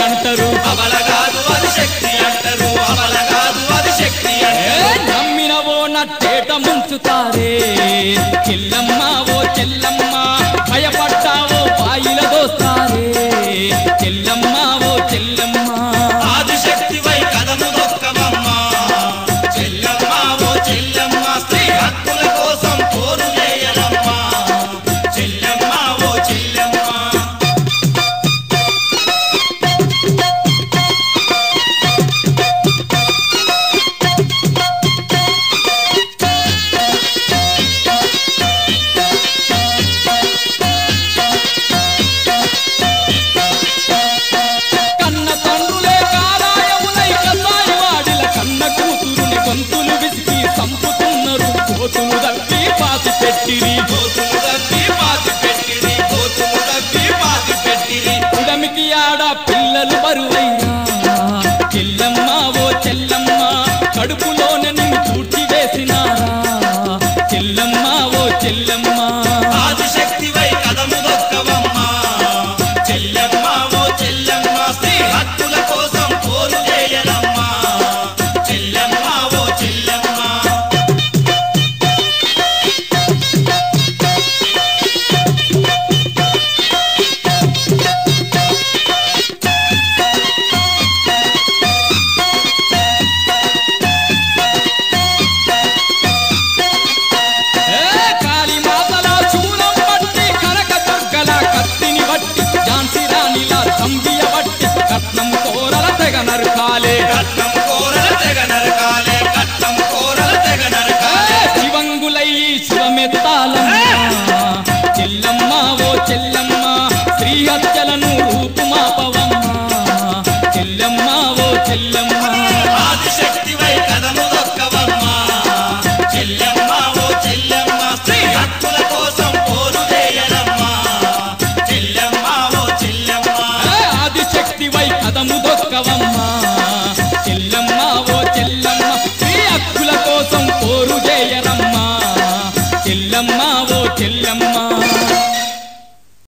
అంటారు అమలగాదు అది శక్తి అంటారు అమలగాదు అది శక్తి అంటారు నమ్మినవో నట్టేట ముంచుతారే చెల్లమ్మ ఓ చెల్లమ్మ భయపడ్డావో బాయిల దోస్తారే చెల్లమ్మ ఓ చెల్లమ్మ ఆదిశక్తి వై కదము దొక్కవమ్మ చెల్లమ్మ ఓ చెల్లమ్మ స్త్రీ హక్కుల కోసం పోరు చేయరమ్మ చెల్లమ్మ ఓ చెల్లమ్మ కన్న తండ్రులే కారాయములై కసాయి వాడిల కన్న కూతురుని గొంతులు విసికి సంపుతున్నారు కోతులు దవ్వి పాతి పెట్టిరి కోతులు దవ్వి పాతి పెట్టిరి కోతులు దవ్వి పాతి పెట్టిరి ఉడమికి ఆడ పిల్లలు బరువైనా చెల్లమ్మ ఓ చెల్లమ్మ కడుపులోనే నిన్ను పూడ్చి వేసినారా చెల్లమ్మ ఓ చెల్లమ్మ ఆదిశక్తి వై కదము దొక్కవమ్మ చెల్లమ్మ ఓ చెల్లమ్మ స్త్రీ హక్కుల కోసం పోరు చేయరమ్మ చెల్లమ్మ ఓ చెల్లమ్మ కాళీ మాతల శూలం బట్టి కనక దుర్గల కత్తిని బట్టి ఝాన్సీ రాణిలా తంబియ బట్టి కట్నం కోరల తెగ నరకాలే కట్నం కోరల తెగ నరకాలే కట్నం కోరల తెగ నరకాలే శివంగులయ్యి శివమెత్తాలమ్మ చెల్లమ్మ ఓ చెల్లమ్మ శ్రీ హత్యలను రూపుమాపవమ్మ చెల్లమ్మ ఓ చెల్లమ్మ